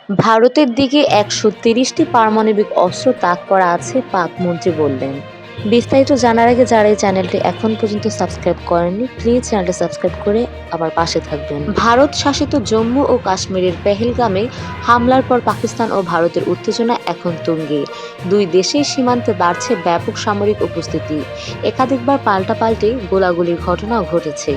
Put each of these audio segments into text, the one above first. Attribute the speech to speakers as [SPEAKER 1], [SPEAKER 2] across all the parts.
[SPEAKER 1] ভারতের দিকে ১৩০টি পারমাণবিক অস্ত্র তাক করা আছে, পাক মন্ত্রী বললেন। বিস্তারিত জানার আগে যারা এই চ্যানেলটি এখন পর্যন্ত সাবস্ক্রাইব করেননি, প্লিজ চ্যানেলটি সাবস্ক্রাইব করে আবার পাশে থাকবেন। ভারত শাসিত জম্মু ও কাশ্মীরের পেহেলগামে হামলার পর পাকিস্তান ও ভারতের উত্তেজনা এখন তুঙ্গে। দুই দেশের সীমান্তে বাড়ছে ব্যাপক সামরিক উপস্থিতি। একাধিকবার পাল্টাপাল্টি গোলাগুলির ঘটনাও ঘটেছে।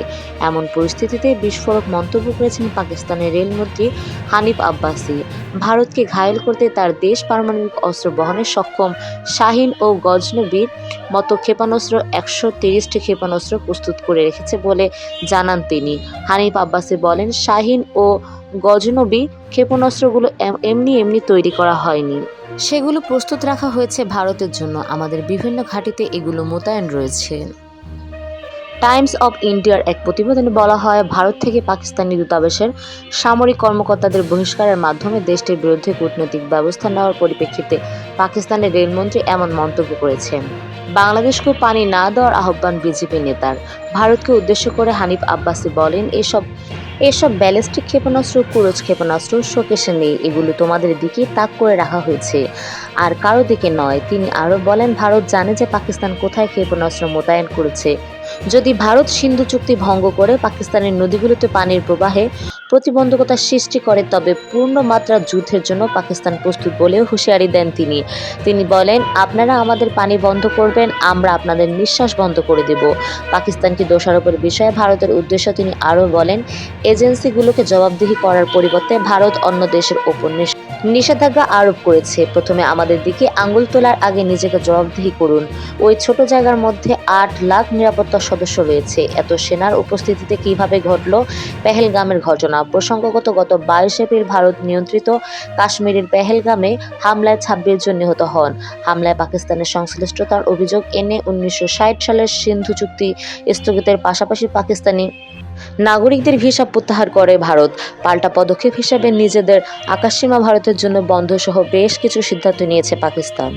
[SPEAKER 1] এমন পরিস্থিতিতে বিস্ফোরক মন্তব্য করেছেন পাকিস্তানের রেলমন্ত্রী হানিফ আব্বাসি। ভারতকে ঘায়েল করতে তার দেশ পারমাণবিক অস্ত্র বহনে সক্ষম শাহিন ও গজনবির মতো ক্ষেপণাস্ত্র ১৩০টি ক্ষেপণাস্ত্র প্রস্তুত করে রেখেছে বলে জানান তিনি। হানিফ আব্বাসি বলেন, শাহিন ও গজনবি ক্ষেপণাস্ত্রগুলো এমনি তৈরি করা হয়নি। সেগুলো প্রস্তুত রাখা হয়েছে ভারতের জন্য। আমাদের বিভিন্ন ঘাঁটিতে এগুলো মোতায়েন রয়েছে। টাইমস অব ইন্ডিয়ার এক প্রতিবেদনে বলা হয়, ভারত থেকে পাকিস্তানি দূতাবাসের সামরিক কর্মকর্তাদের বহিষ্কারের মাধ্যমে দেশটির বিরুদ্ধে কূটনৈতিক ব্যবস্থা নেওয়ার পরিপ্রেক্ষিতে পাকিস্তানের রেলমন্ত্রী এমন মন্তব্য করেছেন। বাংলাদেশকেও পানি না দেওয়ার আহ্বান বিজেপি নেতার। ভারতকে উদ্দেশ্য করে হানিফ আব্বাসি বলেন, এসব ব্যালিস্টিক ক্ষেপণাস্ত্র, ক্রুজ ক্ষেপণাস্ত্র শোকেসে নেই, এগুলো তোমাদের দিকেই তাক করে রাখা হয়েছে, আর কারো দিকে নয়। তিনি আরও বলেন, ভারত জানে যে পাকিস্তান কোথায় ক্ষেপণাস্ত্র মোতায়েন করেছে। যদি ভারত সিন্ধু চুক্তি ভঙ্গ করে পাকিস্তানের নদীগুলোতে পানির প্রবাহে প্রতিবন্ধকতা সৃষ্টি করে, তবে পূর্ণমাত্রার যুদ্ধের জন্য পাকিস্তান প্রস্তুত বলেও হুঁশিয়ারি দেন তিনি। তিনি বলেন, আপনারা আমাদের পানি বন্ধ করবেন, আমরা আপনাদের নিঃশ্বাস বন্ধ করে দেব। পাকিস্তানকে দোষারোপের বিষয়ে ভারতের উদ্দেশ্য তিনি আরও বলেন, এজেন্সিগুলোকে জবাবদিহি করার পরিবর্তে ভারত অন্য দেশের ওপর নিষেধাজ্ঞা আরোপ করেছে। প্রথমে আমাদের দিকে আঙুল তোলার আগে নিজেকে জবাবদিহি করুন। ওই ছোট জায়গার মধ্যে ৮ লাখ নিরাপত্তা সদস্য রয়েছে। এত সেনার উপস্থিতিতে কিভাবে ঘটল পেহেলগামের ঘটনা? প্রসঙ্গত, গত ২২ এপ্রিল ভারত নিয়ন্ত্রিত কাশ্মীরের পেহেলগামে হামলায় ২৬ জন নিহত হন। হামলায় পাকিস্তানের সংশ্লিষ্টতার অভিযোগ এনে ১৯৬০ সালের সিন্ধু চুক্তি স্থগিতের পাশাপাশি পাকিস্তানি নাগরিকদের ভিসা প্রত্যাহার করে ভারত। পাল্টা পদক্ষেপ হিসেবে নিজেদের আকাশসীমা ভারতের জন্য বন্ধ সহ বেশ কিছু সিদ্ধান্ত নিয়েছে পাকিস্তান।